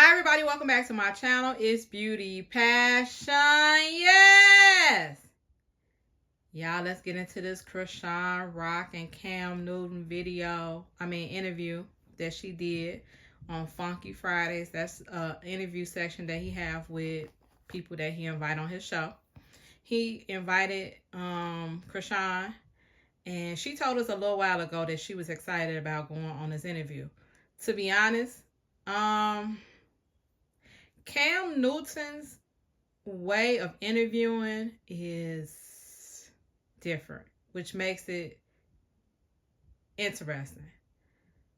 Hi everybody, welcome back to my channel. It's Beauty Passion. Yes! Y'all, let's get into this CHRISEAN Rock and Cam Newton interview that she did on Funky Fridays. That's an interview section that he have with people that he invite on his show. He invited CHRISEAN, and she told us a little while ago that she was excited about going on this interview. To be honest, Cam Newton's way of interviewing is different, which makes it interesting.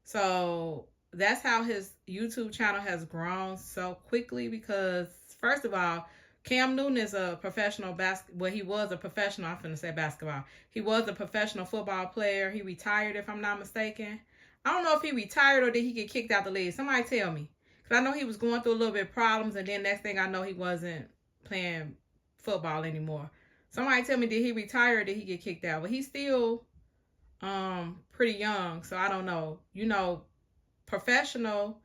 So that's how his YouTube channel has grown so quickly, because first of all, Cam Newton is a professional he was a professional, I'm finna say basketball. He was a professional football player. He retired, if I'm not mistaken. I don't know if he retired or did he get kicked out the league. Somebody tell me. Because I know he was going through a little bit of problems, and then next thing I know, he wasn't playing football anymore. Somebody tell me, did he retire or did he get kicked out? But he's still pretty young, so I don't know. You know, professional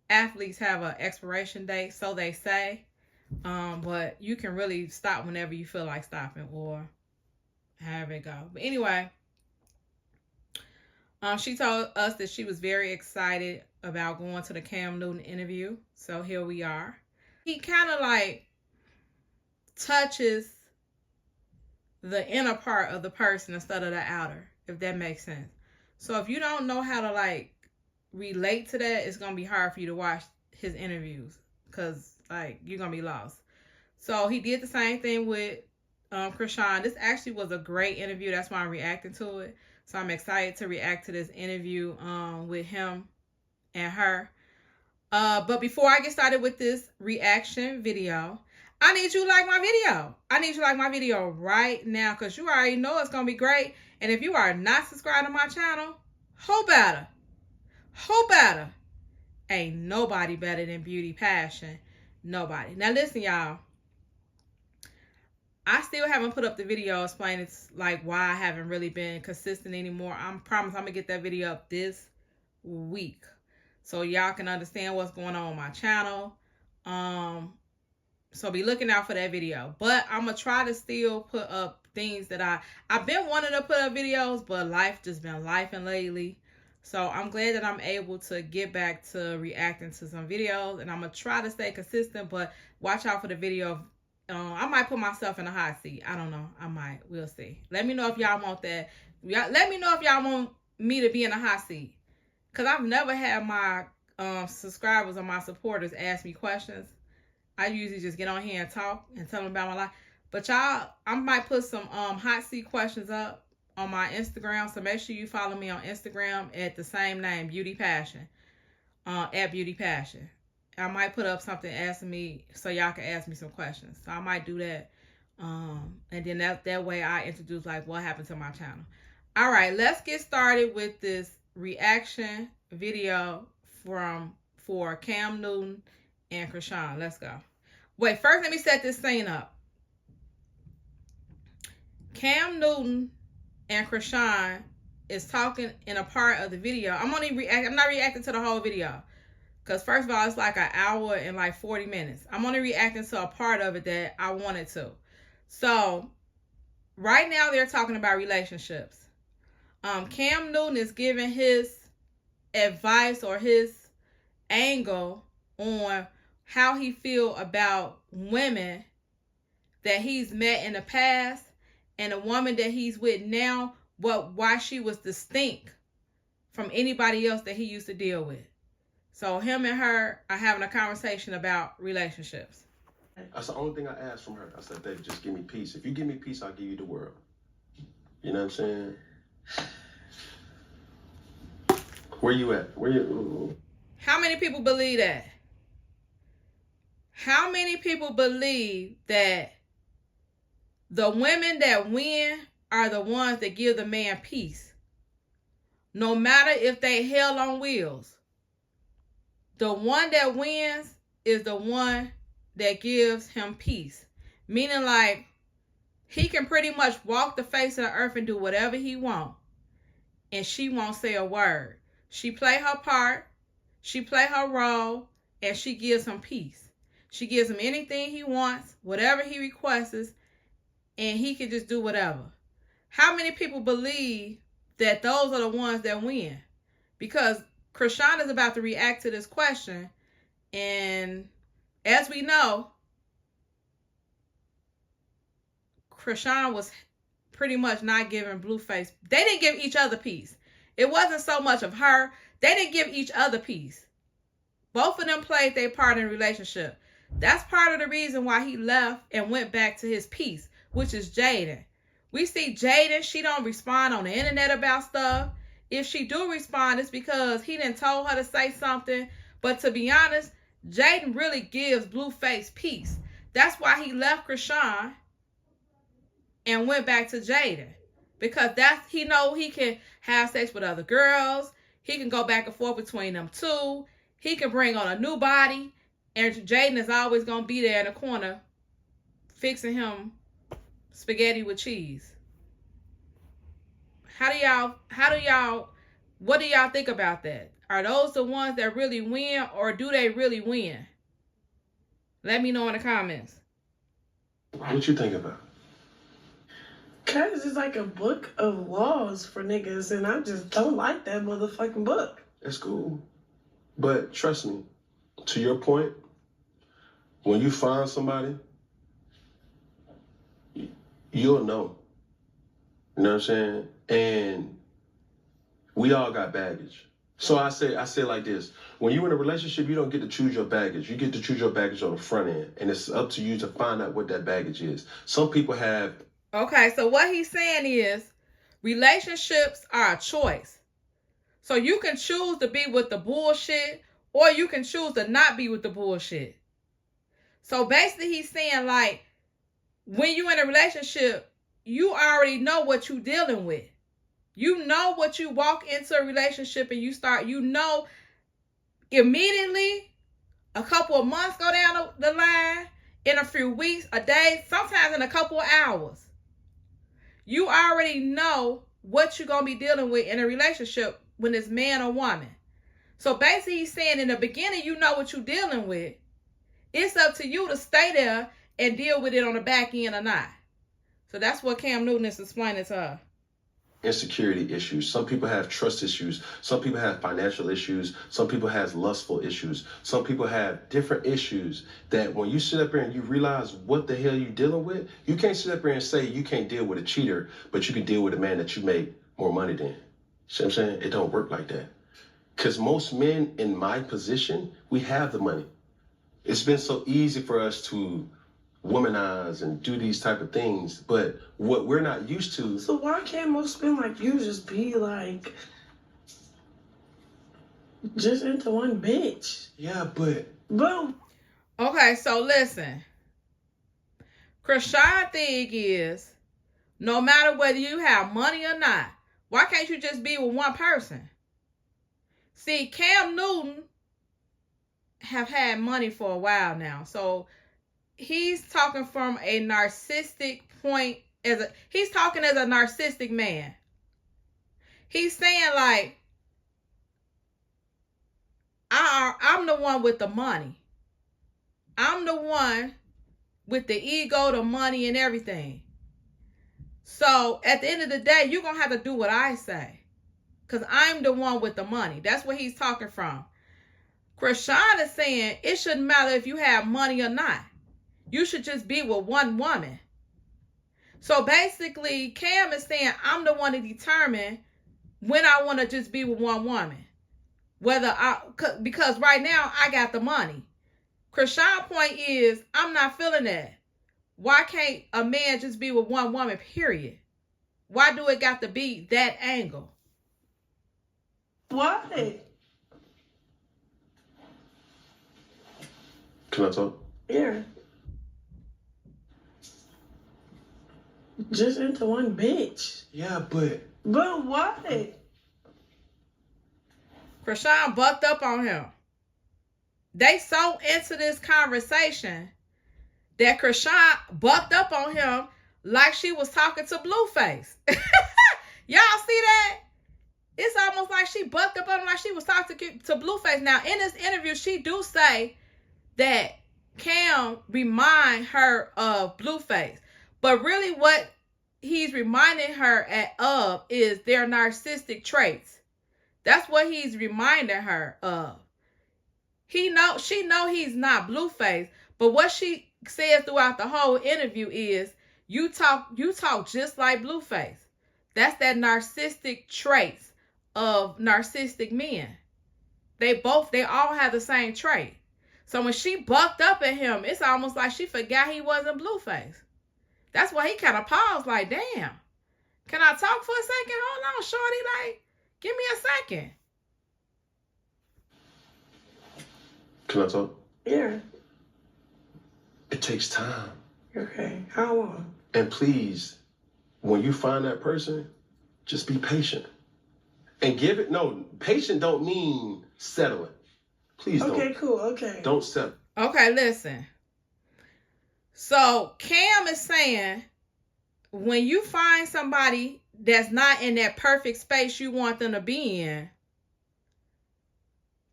athletes have an expiration date, so they say. But you can really stop whenever you feel like stopping, or however it go. But anyway, she told us that she was very excited about going to the Cam Newton interview. So here we are. He kind of like touches the inner part of the person instead of the outer, if that makes sense. So if you don't know how to like relate to that, it's going to be hard for you to watch his interviews, because like you're going to be lost. So he did the same thing with CHRISEAN. This actually was a great interview. That's why I'm reacting to it. So I'm excited to react to this interview with him and her. But before I get started with this reaction video, I need you to like my video. I need you to like my video right now, because you already know it's going to be great. And if you are not subscribed to my channel, who better? Who better? Ain't nobody better than Beauty Passion. Nobody. Now listen, y'all. I still haven't put up the video explaining like why I haven't really been consistent anymore. I promise I'm going to get that video up this week, so y'all can understand what's going on my channel. So be looking out for that video. But I'm going to try to still put up things that I've been wanting to put up videos, but life just been lifing lately. So I'm glad that I'm able to get back to reacting to some videos, and I'm going to try to stay consistent, but watch out for the video. I might put myself in a hot seat. I don't know. I might. We'll see. Let me know if y'all want that. Let me know if y'all want me to be in a hot seat, because I've never had my subscribers or my supporters ask me questions. I usually just get on here and talk and tell them about my life. But y'all, I might put some hot seat questions up on my Instagram. So make sure you follow me on Instagram at the same name, Beauty Passion. At Beauty Passion. I might put up something asking me, so y'all can ask me some questions. So I might do that. And then that way I introduce like what happened to my channel. All right, let's get started with this reaction video for Cam Newton and CHRISEAN. Let's go. Wait, first let me set this scene up. Cam Newton and CHRISEAN is talking in a part of the video. I'm not reacting to the whole video, because first of all, it's like an hour and like 40 minutes. I'm only reacting to a part of it that I wanted to. So right now they're talking about relationships. Cam Newton is giving his advice or his angle on how he feel about women that he's met in the past, and a woman that he's with now, why she was distinct from anybody else that he used to deal with. So him and her are having a conversation about relationships. That's the only thing I asked from her. I said, baby, just give me peace. If you give me peace, I'll give you the world. You know what I'm saying? Where you at? How many people believe that? How many people believe that the women that win are the ones that give the man peace? No matter if they hell on wheels. The one that wins is the one that gives him peace. Meaning like he can pretty much walk the face of the earth and do whatever he wants, and she won't say a word. She play her part. She play her role. and she gives him peace. She gives him anything he wants, whatever he requests, and he can just do whatever. How many people believe that those are the ones that win? Because CHRISEAN is about to react to this question, and as we know, CHRISEAN was pretty much not giving BLUEFACE. They didn't give each other peace. It wasn't so much of her. They didn't give each other peace. Both of them played their part in the relationship. That's part of the reason why he left and went back to his peace, which is Jaden. We see Jaden, she don't respond on the internet about stuff. If she do respond, it's because he didn't told her to say something. But to be honest, Jaden really gives BLUEFACE peace. That's why he left CHRISEAN and went back to Jaden. Because he know he can have sex with other girls. He can go back and forth between them two. He can bring on a new body. And Jaden is always going to be there in the corner fixing him spaghetti with cheese. What do y'all think about that? Are those the ones that really win, or do they really win? Let me know in the comments. What you think about? Cause it's like a book of laws for niggas, and I just don't like that motherfucking book. It's cool. But trust me, to your point, when you find somebody, you'll know. You know what I'm saying? And we all got baggage. So I say like this. When you're in a relationship, you don't get to choose your baggage. You get to choose your baggage on the front end. And it's up to you to find out what that baggage is. Some people have... Okay, so what he's saying is relationships are a choice. So you can choose to be with the bullshit, or you can choose to not be with the bullshit. So basically he's saying, like, when you're in a relationship, you already know what you're dealing with. You know what you walk into a relationship and you know immediately, a couple of months go down the line, in a few weeks, a day, sometimes in a couple of hours. You already know what you're going to be dealing with in a relationship when it's man or woman. So basically he's saying in the beginning, you know what you're dealing with. It's up to you to stay there and deal with it on the back end or not. So that's what Cam Newton is explaining to her. Insecurity issues. Some people have trust issues. Some people have financial issues. Some people have lustful issues. Some people have different issues that when you sit up here and you realize what the hell you're dealing with, you can't sit up here and say you can't deal with a cheater, but you can deal with a man that you make more money than. See what I'm saying? It don't work like that. Because most men in my position, we have the money. It's been so easy for us to womanize and do these type of things, but what we're not used to. So why can't most men like you just be like just into one bitch? Yeah, but Boom. Okay, so listen. CHRISEAN thing is, no matter whether you have money or not, why can't you just be with one person? See, Cam Newton have had money for a while now, so he's talking from a narcissistic point. He's talking as a narcissistic man. He's saying like, I'm the one with the money. I'm the one with the ego, the money, and everything. So at the end of the day, you're going to have to do what I say. Because I'm the one with the money. That's what he's talking from. CHRISEAN is saying it shouldn't matter if you have money or not. You should just be with one woman. So basically, Cam is saying I'm the one to determine when I want to just be with one woman. Because right now I got the money. CHRISEAN's point is I'm not feeling that. Why can't a man just be with one woman, period? Why do it got to be that angle? Why? Can I talk? Yeah. Just into one bitch. Yeah, but why? CHRISEAN bucked up on him. They so into this conversation that CHRISEAN bucked up on him like she was talking to BLUEFACE. Y'all see that? it's almost like she bucked up on him like she was talking to Blueface. Now, in this interview, she do say that Cam remind her of Blueface. But really what he's reminding her of is their narcissistic traits. That's what he's reminding her of. She know he's not Blueface, but what she says throughout the whole interview is, you talk just like Blueface. That's that narcissistic traits of narcissistic men. They all have the same trait. So when she bucked up at him, it's almost like she forgot he wasn't Blueface. That's why he kind of paused like, damn, can I talk for a second? Hold on, shorty, like, give me a second. Can I talk? Yeah. It takes time. Okay. How long? And please, when you find that person, just be patient. And patient don't mean settling. Please don't. Okay, cool. Okay. Don't settle. Okay, listen. So Cam is saying, when you find somebody that's not in that perfect space you want them to be in,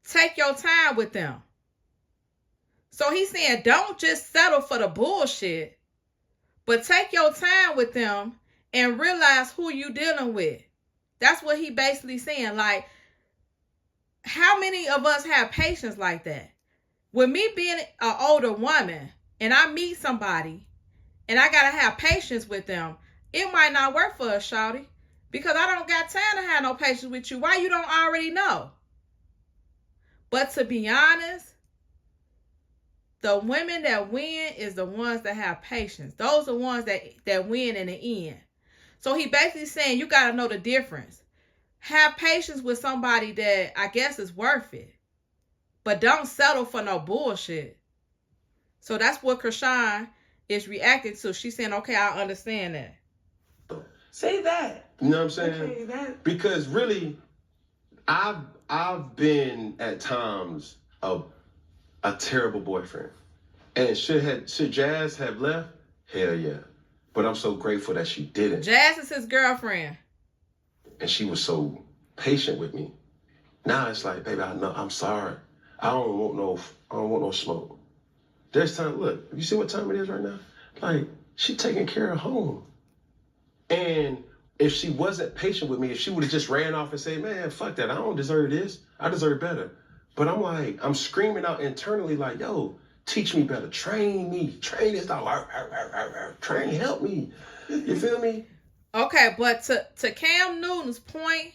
take your time with them. So he's saying, don't just settle for the bullshit, but take your time with them and realize who you dealing with. That's what he basically saying. Like, how many of us have patience like that? With me being an older woman and I meet somebody and I gotta have patience with them, it might not work for us, shawty, because I don't got time to have no patience with you. Why? You don't already know. But to be honest, the women that win is the ones that have patience. Those are the ones that win in the end. So he basically saying you got to know the difference. Have patience with somebody that I guess is worth it. But don't settle for no bullshit. So that's what CHRISEAN is reacting to. She's saying, okay, I understand that. Say that. You know what I'm saying? Okay, that. Because really, I've been at times a terrible boyfriend. And should Jazz have left? Hell yeah. But I'm so grateful that she didn't. Jazz is his girlfriend. And she was so patient with me. Now it's like, baby, I'm sorry. I don't want no smoke. There's time, look, you see what time it is right now? Like, she taking care of home. And if she wasn't patient with me, if she would have just ran off and said, man, fuck that, I don't deserve this. I deserve better. But I'm screaming out internally like, yo, teach me better. Train me. Train this dog. Train, help me. You feel me? Okay, but to Cam Newton's point,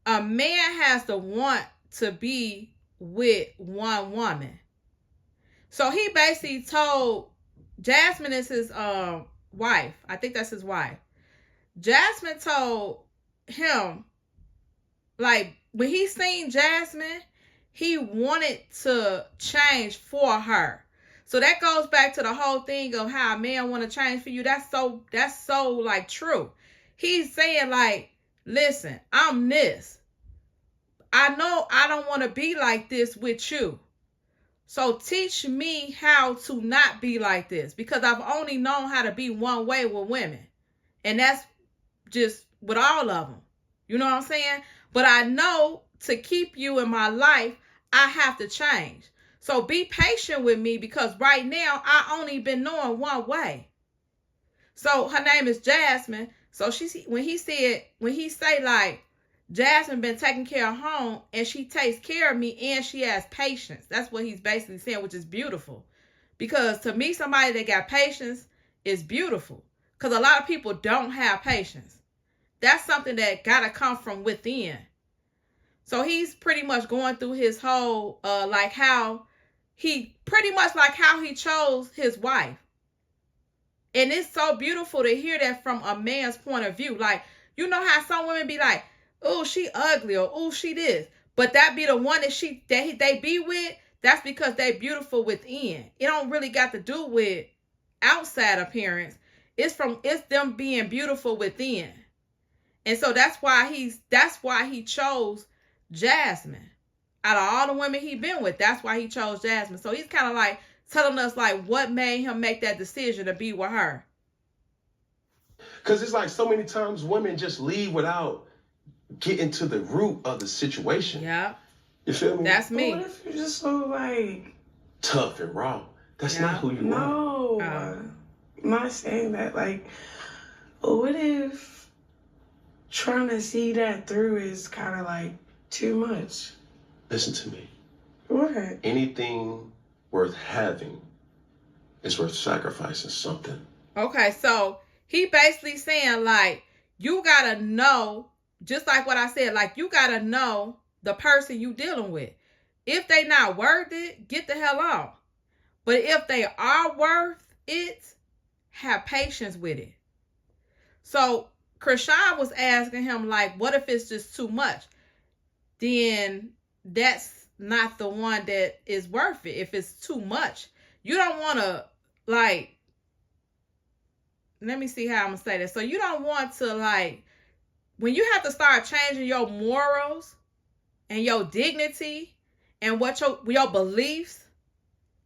a man has to want to be with one woman. So he basically told, Jasmine is his wife. I think that's his wife. Jasmine told him, like, when he seen Jasmine, he wanted to change for her. So that goes back to the whole thing of how a man want to change for you. That's so like true. He's saying like, listen, I'm this. I know I don't want to be like this with you. So teach me how to not be like this, because I've only known how to be one way with women. And that's just with all of them. You know what I'm saying? But I know to keep you in my life, I have to change. So be patient with me, because right now I only been knowing one way. So her name is Jasmine. So when he say like, Jasmine been taking care of home and she takes care of me and she has patience. That's what he's basically saying, which is beautiful. Because to me, somebody that got patience is beautiful. Because a lot of people don't have patience. That's something that got to come from within. So he's pretty much going through his whole, like how he chose his wife. And it's so beautiful to hear that from a man's point of view. Like, you know how some women be like, oh, she ugly, or oh, she this. But that be the one that they be with, that's because they beautiful within. It don't really got to do with outside appearance. It's them being beautiful within. And so that's why he chose Jasmine. Out of all the women he been with, that's why he chose Jasmine. So he's kind of like telling us like what made him make that decision to be with her. Because it's like so many times women just leave without getting to the root of the situation. Yeah. You feel me? That's But me. what if you're just so like Tough and raw. That's Yeah. not who you are. no? I'm not saying that. Like, what if trying to see that through is kind of like too much? Listen to me. What? Anything worth having is worth sacrificing something. Okay, so he basically saying like you gotta know, just like what I said, like you gotta know the person you dealing with. If they not worth it, get the hell on. But if they are worth it, have patience with it. So Krishan was asking him like, what if it's just too much? Then that's not the one that is worth it. If it's too much, you don't want to like. Let me see how I'm gonna say this. So you don't want to like when you have to start changing your morals and your dignity and what your beliefs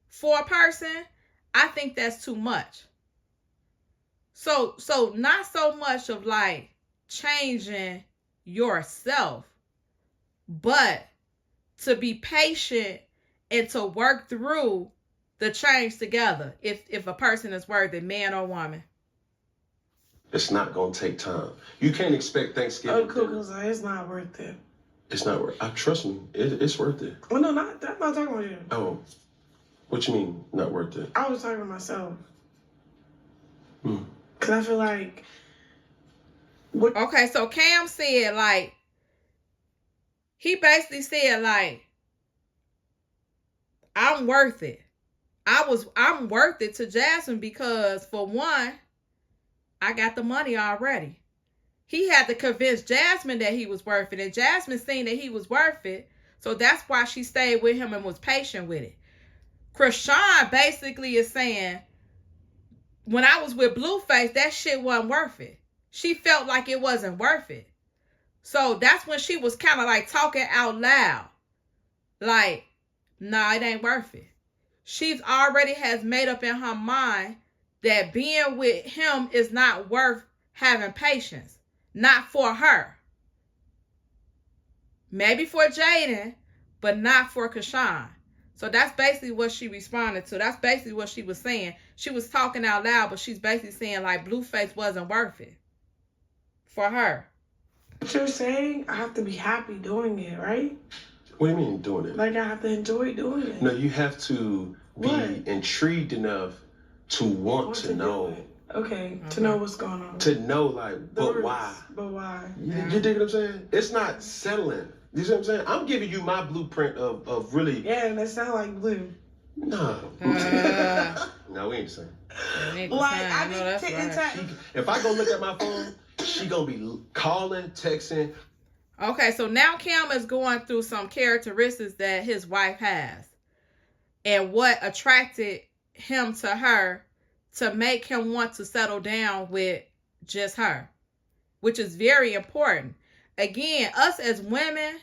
for a person. I think that's too much. So not so much of like changing yourself, but to be patient and to work through the change together. If a person is worth it, man or woman. It's not going to take time. You can't expect Thanksgiving. Oh, cool. So it's not worth it. It's not worth it. Trust me, it's worth it. Well, no, I'm not talking about you. Oh, what you mean, not worth it? I was talking about myself. Hmm. Because I feel like... Okay, so Cam said, like, he basically said, like, I'm worth it. I'm worth it to Jasmine because, for one, I got the money already. He had to convince Jasmine that he was worth it, and Jasmine seen that he was worth it, so that's why she stayed with him and was patient with it. Krishan basically is saying, when I was with Blueface, that shit wasn't worth it. She felt like it wasn't worth it. So that's when she was kind of like talking out loud. Like, nah, it ain't worth it. She's already has made up in her mind that being with him is not worth having patience. Not for her. Maybe for Jaden, but not for Krishan. So that's basically what she responded to. That's basically what she was saying. She was talking out loud, but she's basically saying like Blueface wasn't worth it for her. What you're saying, I have to be happy doing it, right? What do you mean doing it? Like I have to enjoy doing it. No, you have to be intrigued enough to want to know. Okay, to know what's going on. To know, like, but why? But why? You dig what I'm saying? It's not settling. You see what I'm saying? I'm giving you my blueprint of really. Yeah, and it sounds like blue. No. No, we ain't the same. Like, I need If I go look at my phone, she gonna be calling, texting. Okay, so now Cam is going through some characteristics that his wife has. And what attracted him to her to make him want to settle down with just her, which is very important. Again, us as women,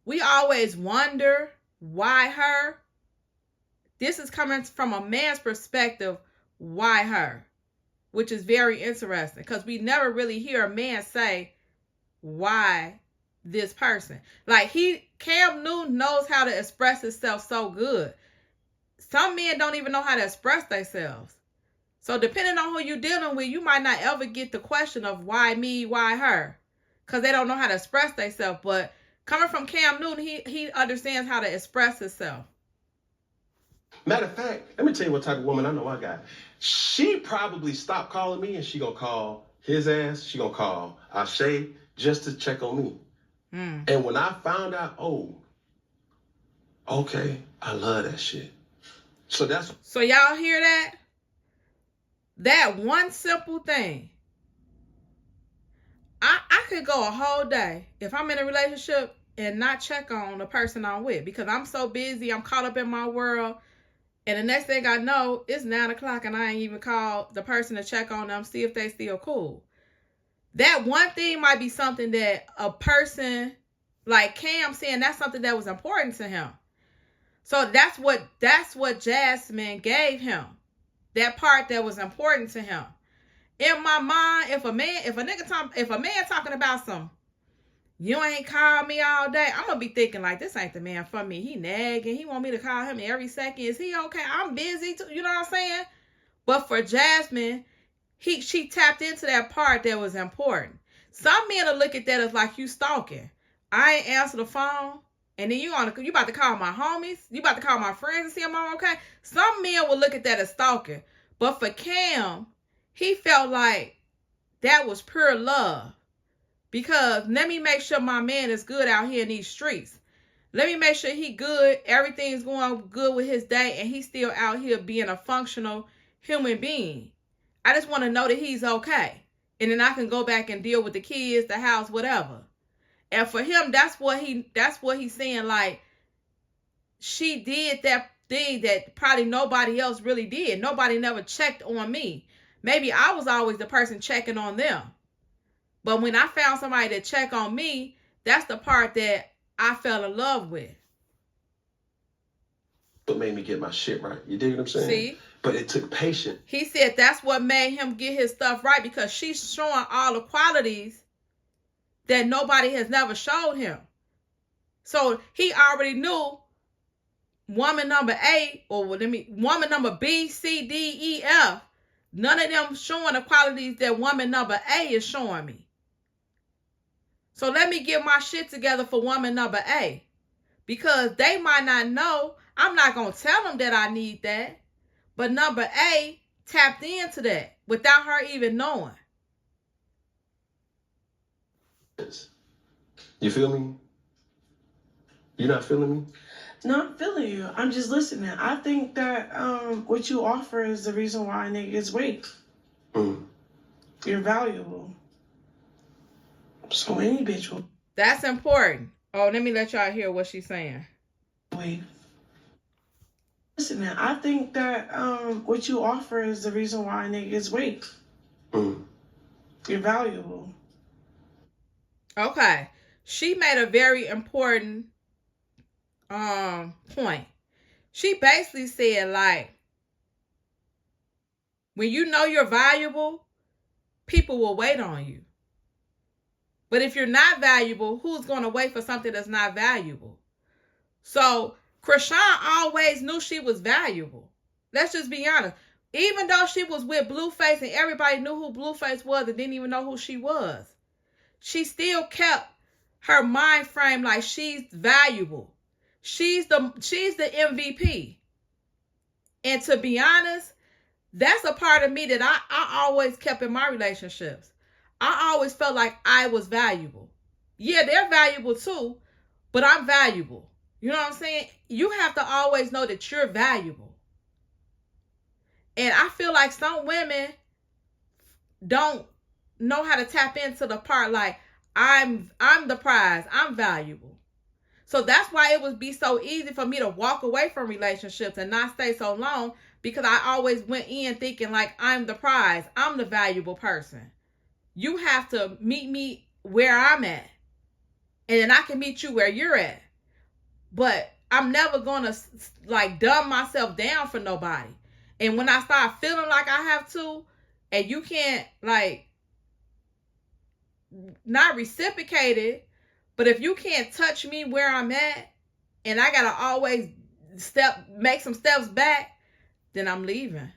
we always wonder why her. This is coming from a man's perspective, why her, which is very interesting because we never really hear a man say, why this person? Like Cam Newton knows how to express himself so good. Some men don't even know how to express themselves. So depending on who you're dealing with, you might not ever get the question of why me, why her, because they don't know how to express themselves. But coming from Cam Newton, he understands how to express himself. Matter of fact, let me tell you what type of woman I know I got. She probably stopped calling me and she gonna call his ass. She gonna call Ashay just to check on me. And when I found out, oh, okay, I love that shit. So y'all hear that? That one simple thing. I could go a whole day if I'm in a relationship and not check on the person I'm with because I'm so busy, I'm caught up in my world. And the next thing I know, it's 9 o'clock and I ain't even called the person to check on them, see if they still cool. That one thing might be something that a person like Cam saying that's something that was important to him. So that's what Jasmine gave him. That part that was important to him. In my mind, if a man talking about some You ain't called me all day. I'm going to be thinking like, this ain't the man for me. He nagging. He want me to call him every second. Is he okay? I'm busy too. You know what I'm saying? But for Jasmine, she tapped into that part that was important. Some men will look at that as like you stalking. I ain't answer the phone. And then you about to call my homies. You about to call my friends and see if I'm okay. Some men will look at that as stalking. But for Cam, he felt like that was pure love. Because let me make sure my man is good out here in these streets. Let me make sure he good. Everything's going good with his day. And he's still out here being a functional human being. I just want to know that he's okay. And then I can go back and deal with the kids, the house, whatever. And for him, that's what he's saying. Like, she did that thing that probably nobody else really did. Nobody never checked on me. Maybe I was always the person checking on them. But when I found somebody to check on me, that's the part that I fell in love with. What made me get my shit right. You dig what I'm saying? See? But it took patience. He said that's what made him get his stuff right, because she's showing all the qualities that nobody has never showed him. So he already knew woman number A, woman number B, C, D, E, F. None of them showing the qualities that woman number A is showing me. So let me get my shit together for woman number A. Because they might not know. I'm not going to tell them that I need that. But number A tapped into that without her even knowing. You feel me? You not feeling me? No, I'm feeling you. I'm just listening. I think that what you offer is the reason why niggas wait. You're valuable. So any bitch will. That's important. Oh, let me let y'all hear what she's saying. Wait. Listen, I think that what you offer is the reason why niggas wait. You're valuable. Okay. She made a very important point. She basically said, like, when you know you're valuable, people will wait on you. But if you're not valuable, who's going to wait for something that's not valuable? So CHRISEAN always knew she was valuable. Let's just be honest. Even though she was with BLUEFACE and everybody knew who BLUEFACE was and didn't even know who she was, she still kept her mind frame like she's valuable. She's the MVP. And to be honest, that's a part of me that I always kept in my relationships. I always felt like I was valuable. Yeah, they're valuable too, but I'm valuable. You know what I'm saying? You have to always know that you're valuable. And I feel like some women don't know how to tap into the part like, I'm the prize. I'm valuable. So that's why it would be so easy for me to walk away from relationships and not stay so long, because I always went in thinking like, I'm the prize. I'm the valuable person. You have to meet me where I'm at. And then I can meet you where you're at. But I'm never going to like dumb myself down for nobody. And when I start feeling like I have to, and you can't like not reciprocate it, but if you can't touch me where I'm at, and I got to always make some steps back, then I'm leaving.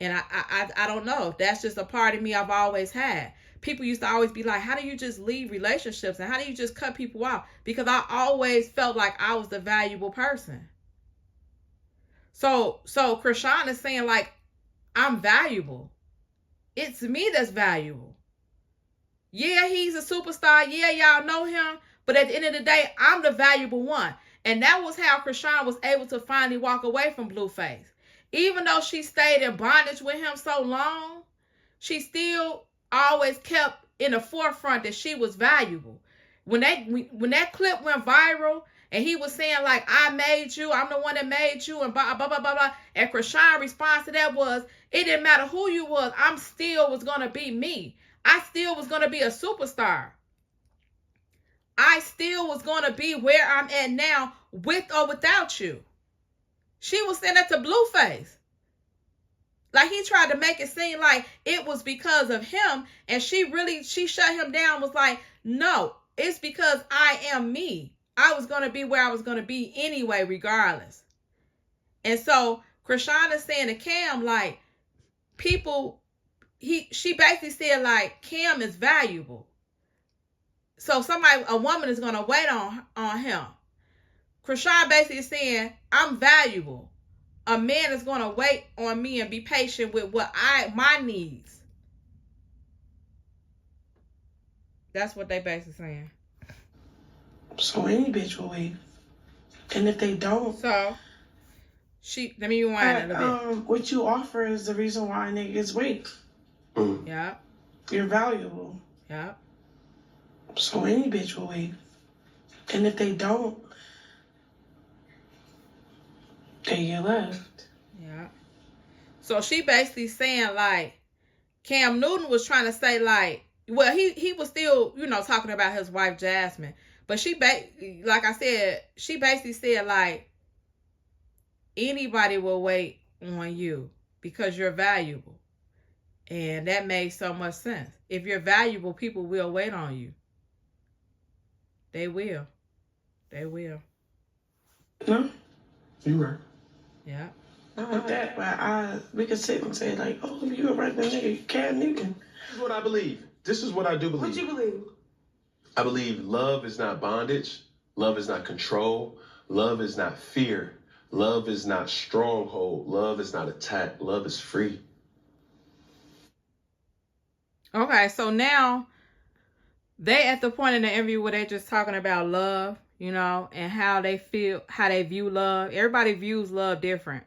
And I don't know. That's just a part of me I've always had. People used to always be like, how do you just leave relationships? And how do you just cut people off? Because I always felt like I was the valuable person. So CHRISEAN is saying like, I'm valuable. It's me that's valuable. Yeah, he's a superstar. Yeah, y'all know him. But at the end of the day, I'm the valuable one. And that was how CHRISEAN was able to finally walk away from BLUEFACE. Even though she stayed in bondage with him so long, she still always kept in the forefront that she was valuable. When that clip went viral and he was saying like, I made you, I'm the one that made you, and blah, blah, blah, blah, blah. And CHRISEAN's response to that was, it didn't matter who you was, I'm still was going to be me. I still was going to be a superstar. I still was going to be where I'm at now with or without you. She was saying that to BLUEFACE. Like he tried to make it seem like it was because of him, and she shut him down, was like, no, it's because I am me. I was going to be where I was going to be anyway, regardless. And so Chrisean is saying to Cam, like, she basically said, like, Cam is valuable. So a woman is going to wait on him. Chrisean basically is saying, I'm valuable. A man is going to wait on me and be patient with my needs. That's what they basically saying. So any bitch will leave. And if they don't... So, let me rewind a little bit. What you offer is the reason why niggas wait. Yeah. You're valuable. Yeah. So any bitch will leave. And if they don't, they get left. Yeah. So she basically saying, like, Cam Newton was trying to say, like, well, he was still, talking about his wife Jasmine, but like I said, she basically said, like, anybody will wait on you because you're valuable. And that made so much sense. If you're valuable, people will wait on you. They will. They will. No? You right. Yeah. Not like that, but we could sit and say, like, oh, you a regular nigga, Cam Newton. This is what I believe. This is what I do believe. What you believe? I believe love is not bondage. Love is not control. Love is not fear. Love is not stronghold. Love is not attack. Love is free. Okay, so now they at the point in the interview where they're just talking about love, and how they feel, how they view love. Everybody views love different.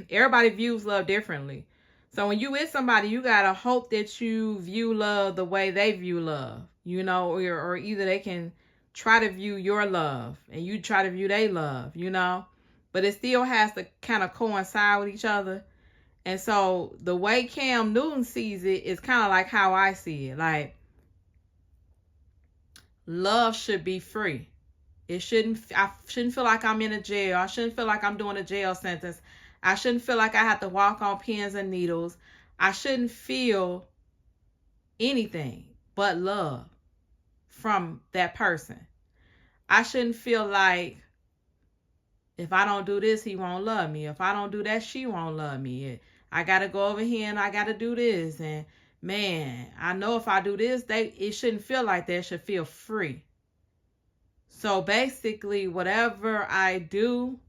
Everybody views love differently. So when you with somebody, you gotta hope that you view love the way they view love, or either they can try to view your love and you try to view their love, but it still has to kind of coincide with each other. And so the way Cam Newton sees it is kind of like how I see it. Like, love should be free. I shouldn't feel like I'm in a jail. I shouldn't feel like I'm doing a jail sentence. I shouldn't feel like I have to walk on pins and needles. I shouldn't feel anything but love from that person. I shouldn't feel like if I don't do this, he won't love me. If I don't do that, she won't love me. I got to go over here and I got to do this. And man, I know if I do this, it shouldn't feel like that. It should feel free. So basically, whatever I do,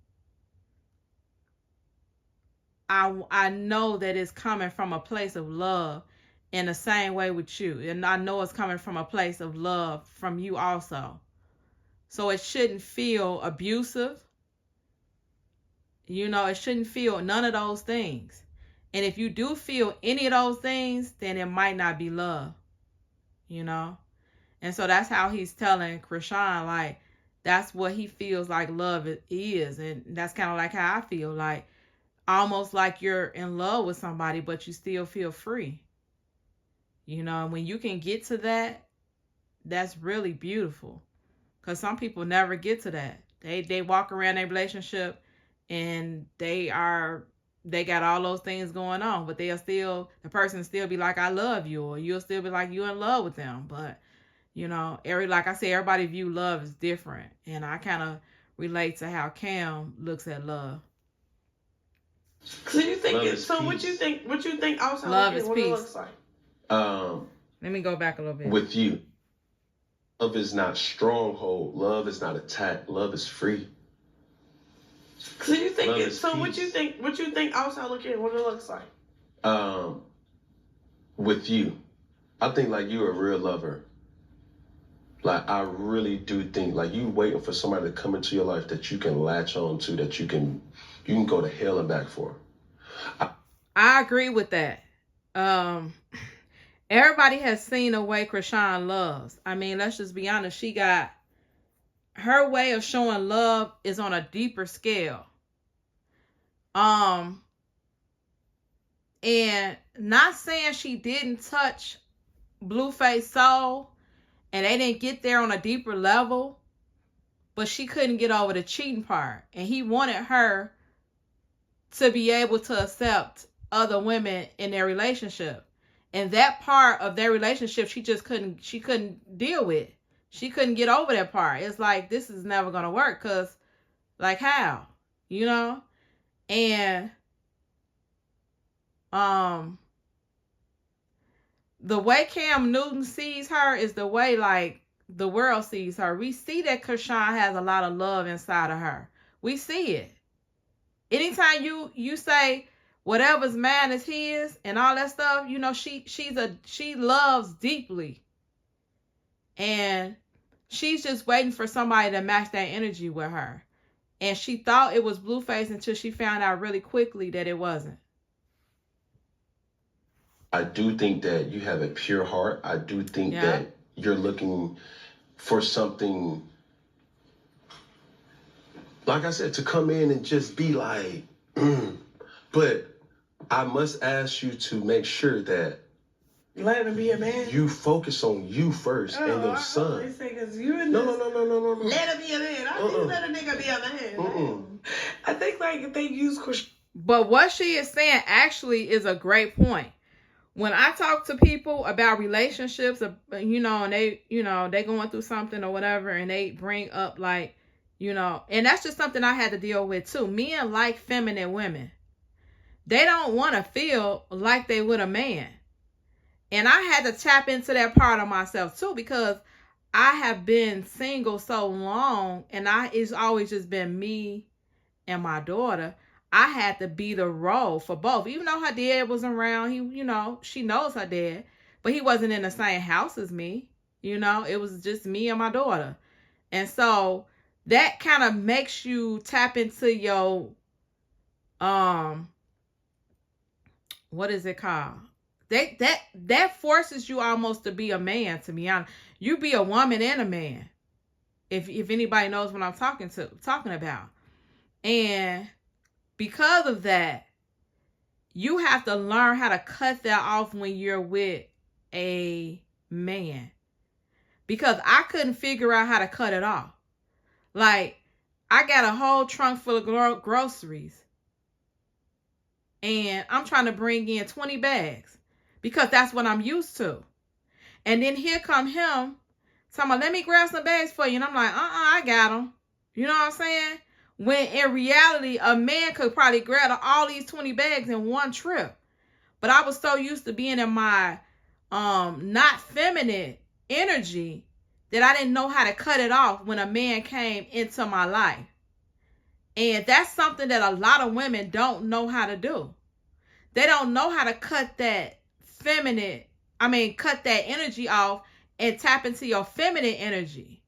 I know that it's coming from a place of love in the same way with you. And I know it's coming from a place of love from you also. So it shouldn't feel abusive. It shouldn't feel none of those things. And if you do feel any of those things, then it might not be love. And so that's how he's telling Chrisean, like, that's what he feels like love is. And that's kind of like how I feel, like, almost like you're in love with somebody, but you still feel free. And when you can get to that, that's really beautiful. Because some people never get to that. They walk around their relationship and they got all those things going on, but the person still be like, I love you, or you'll still be like, you're in love with them. But, like I said, everybody view love is different. And I kind of relate to how Cam looks at love. So you think what you think outside love is peace. It looks like? Let me go back a little bit. With you. Love is not stronghold. Love is not attack. Love is free. So you think what you think outside looking in, what it looks like? With you. I think like you're a real lover. Like, I really do think like you waiting for somebody to come into your life that you can latch on to, that you can go to hell and back for. I agree with that. Everybody has seen the way Chrisean loves. I mean, let's just be honest. Her way of showing love is on a deeper scale. And not saying she didn't touch BLUEFACE's soul and they didn't get there on a deeper level, but she couldn't get over the cheating part. And he wanted her to be able to accept other women in their relationship. And that part of their relationship, she couldn't deal with. She couldn't get over that part. It's like, this is never going to work, because, like, how? You know? And the way Cam Newton sees her is the way, like, the world sees her. We see that CHRISEAN has a lot of love inside of her. We see it. Anytime you say whatever's mine is his and all that stuff, you know, she loves deeply. And she's just waiting for somebody to match that energy with her. And she thought it was Blueface until she found out really quickly that it wasn't. I do think that you have a pure heart. I do think that you're looking for something, like I said, to come in and just be like, But I must ask you to make sure that let him be a man. You focus on you first and your son. Say, cause you in no. Let him be a man. I think let a nigga be a man. I think like if they use But what she is saying actually is a great point. When I talk to people about relationships, you know, and they going through something or whatever, and they bring up like, you know, and that's just something I had to deal with too. Men like feminine women. They don't want to feel like they with a man. And I had to tap into that part of myself too, because I have been single so long, and it's always just been me and my daughter. I had to be the role for both. Even though her dad wasn't around, she knows her dad, but he wasn't in the same house as me. You know, it was just me and my daughter. And so that kind of makes you tap into your, what is it called? That forces you almost to be a man, to be honest. You be a woman and a man. If anybody knows what I'm talking about. And because of that, you have to learn how to cut that off when you're with a man. Because I couldn't figure out how to cut it off. Like, I got a whole trunk full of groceries. And I'm trying to bring in 20 bags. Because that's what I'm used to. And then here come him. Talking about, let me grab some bags for you. And I'm like, I got them. You know what I'm saying? When in reality, a man could probably grab all these 20 bags in one trip. But I was so used to being in my not feminine energy that I didn't know how to cut it off when a man came into my life. And that's something that a lot of women don't know how to do. They don't know how to cut that cut that energy off and tap into your feminine energy.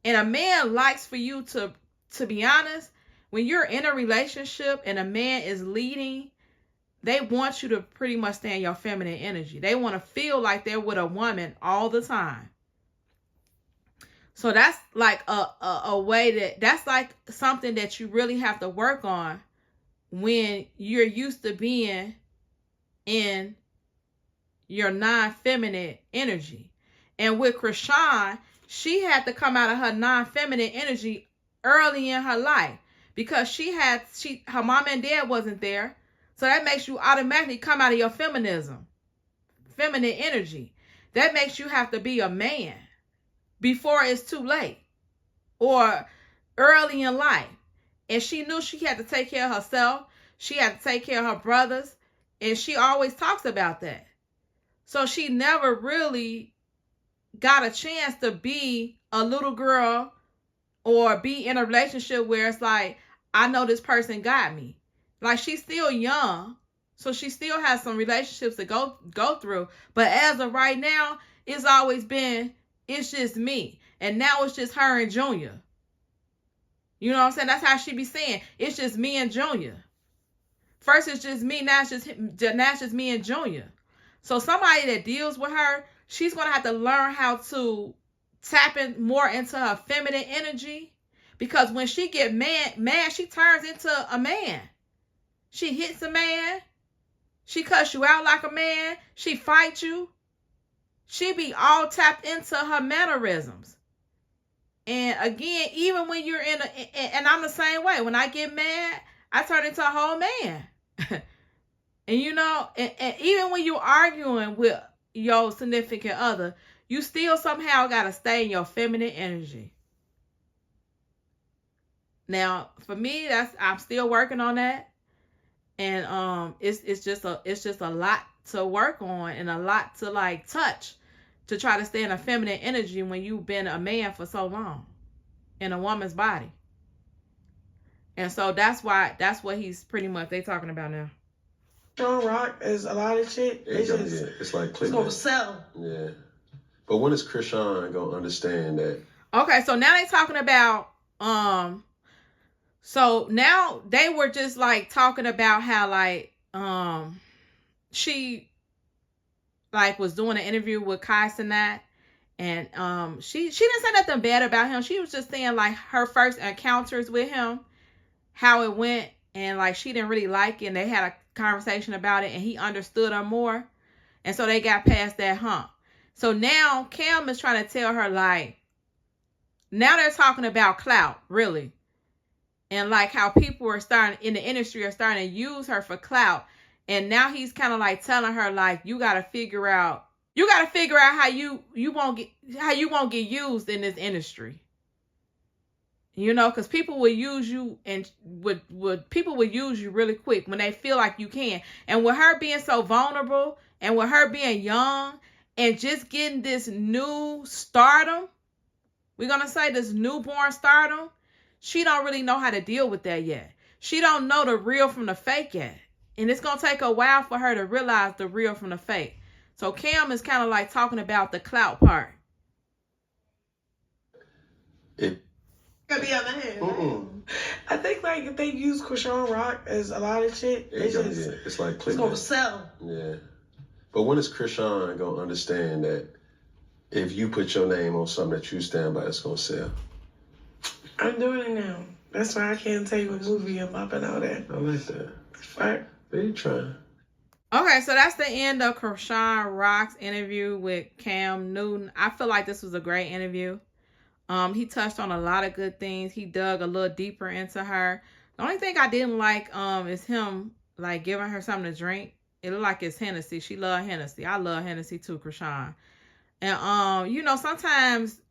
And a man likes for you to be honest, when you're in a relationship and a man is leading, they want you to pretty much stay in your feminine energy. They want to feel like they're with a woman all the time. So that's like a way that's like something that you really have to work on when you're used to being in your non-feminine energy. And with CHRISEAN, she had to come out of her non-feminine energy early in her life, because her mom and dad wasn't there. So that makes you automatically come out of your feminism, feminine energy. That makes you have to be a man before it's too late or early in life. And she knew she had to take care of herself. She had to take care of her brothers. And she always talks about that. So she never really got a chance to be a little girl or be in a relationship where it's like, I know this person got me. Like, she's still young, so she still has some relationships to go through. But as of right now, it's always been, it's just me. And now it's just her and Junior. You know what I'm saying? That's how she be saying, it's just me and Junior. First it's just me, now it's just me and Junior. So somebody that deals with her, she's going to have to learn how to tap in more into her feminine energy, because when she get mad, she turns into a man. She hits a man. She cuts you out like a man. She fights you. She be all tapped into her mannerisms. And again, even when you're and I'm the same way. When I get mad, I turn into a whole man. And you know, and even when you're arguing with your significant other, you still somehow got to stay in your feminine energy. Now, for me, I'm still working on that. And it's just a lot to work on and a lot to like touch to try to stay in a feminine energy when you've been a man for so long in a woman's body. And so that's what he's pretty much they talking about now. CHRISAN Rock is a lot of shit. It's like it's gonna sell. Yeah. But when is CHRISAN gonna understand that? Okay, so now they talking about so now they were just like talking about how like she like was doing an interview with CHRISEAN, and she didn't say nothing bad about him. She was just saying like her first encounters with him, how it went, and like she didn't really like it, and they had a conversation about it and he understood her more, and so they got past that hump. So now Cam is trying to tell her like now they're talking about clout, really. And like how people are starting in the industry are starting to use her for clout. And now he's kind of like telling her like you gotta figure out how you won't get used in this industry. You know, because people will use you and people will use you really quick when they feel like you can. And with her being so vulnerable and with her being young and just getting this new stardom, we're gonna say this newborn stardom, she don't really know how to deal with that yet. She don't know the real from the fake yet. And it's going to take a while for her to realize the real from the fake. So Cam is kind of like talking about the clout part. It could be on the hand. I think like if they use CHRISAN Rock as a lot of shit, it's like it's going to sell. Yeah. But when is CHRISAN going to understand that if you put your name on something that you stand by, it's going to sell? I'm doing it now. That's why I can't tell you what movie I'm up and all that. I like that. Right. They trying. Okay, so that's the end of CHRISAN Rock's interview with Cam Newton. I feel like this was a great interview. He touched on a lot of good things. He dug a little deeper into her. The only thing I didn't like is him like giving her something to drink. It looked like it's Hennessy. She loved Hennessy. I love Hennessy too, CHRISAN. And you know, sometimes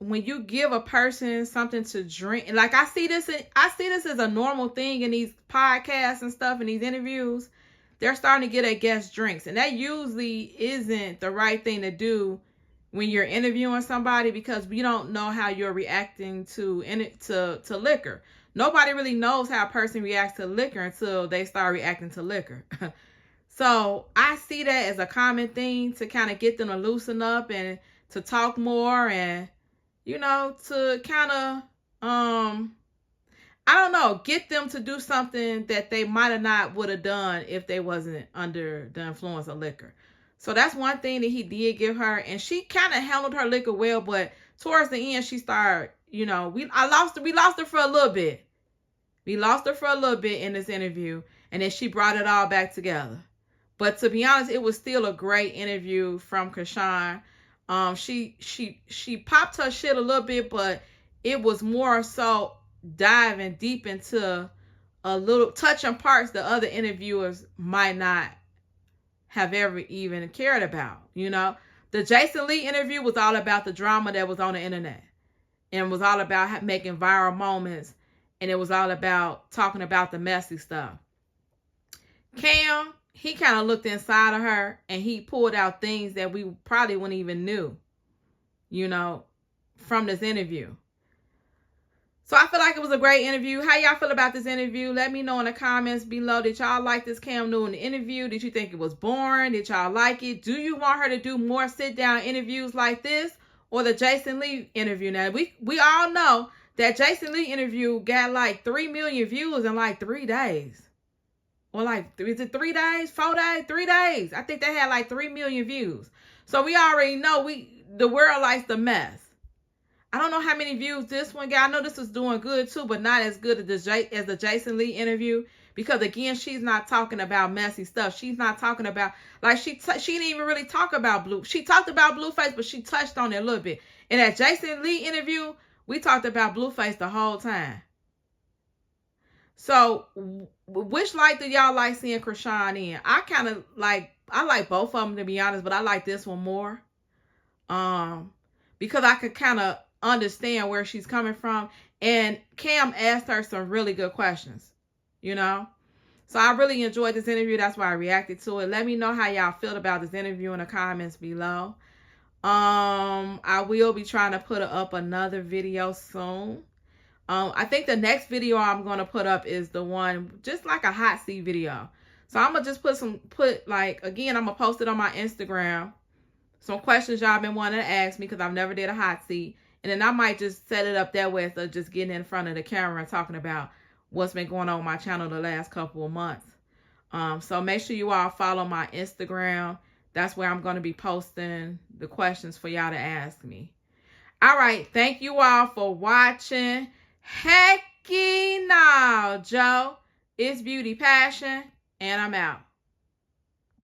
when you give a person something to drink, like I see this as a normal thing in these podcasts and stuff, in these interviews, they're starting to get a guest drinks. And that usually isn't the right thing to do when you're interviewing somebody, because we don't know how you're reacting to liquor. Nobody really knows how a person reacts to liquor until they start reacting to liquor. So I see that as a common thing to kind of get them to loosen up and to talk more, and you know, to kind of, I don't know, get them to do something that they might have not would have done if they wasn't under the influence of liquor. So that's one thing that he did give her, and she kind of handled her liquor well, but towards the end, she started, you know, we lost her for a little bit. We lost her for a little bit in this interview, and then she brought it all back together. But to be honest, it was still a great interview from CHRISAN. She popped her shit a little bit, but it was more so diving deep into a little touching parts that other interviewers might not have ever even cared about. You know, the Jason Lee interview was all about the drama that was on the internet, and was all about making viral moments, and it was all about talking about the messy stuff. Cam, he kind of looked inside of her and he pulled out things that we probably wouldn't even knew, you know, from this interview. So I feel like it was a great interview. How y'all feel about this interview? Let me know in the comments below. Did y'all like this Cam Newton interview? Did you think it was boring? Did y'all like it? Do you want her to do more sit-down interviews like this, or the Jason Lee interview? Now, we all know that Jason Lee interview got like 3 million views in like 3 days. Or like, is it 3 days? 4 days? 3 days. I think they had like 3 million views. So we already know the world likes the mess. I don't know how many views this one got. I know this was doing good too, but not as good as the Jason Lee interview. Because again, she's not talking about messy stuff. She's not talking about, like she didn't even really talk about She talked about BLUEFACE, but she touched on it a little bit. In that Jason Lee interview, we talked about BLUEFACE the whole time. So, which light do y'all like seeing CHRISAN in? I kind of like like both of them, to be honest, but I like this one more. Because I could kind of understand where she's coming from. And Cam asked her some really good questions, you know. So I really enjoyed this interview. That's why I reacted to it. Let me know how y'all feel about this interview in the comments below. I will be trying to put up another video soon. I think the next video I'm going to put up is the one, just like a hot seat video. So I'm going to just again, I'm going to post it on my Instagram. Some questions y'all been wanting to ask me because I've never did a hot seat. And then I might just set it up that way instead of just getting in front of the camera and talking about what's been going on my channel the last couple of months. So make sure you all follow my Instagram. That's where I'm going to be posting the questions for y'all to ask me. All right. Thank you all for watching. Hecky now, Joe. It's Beauty Passion, and I'm out.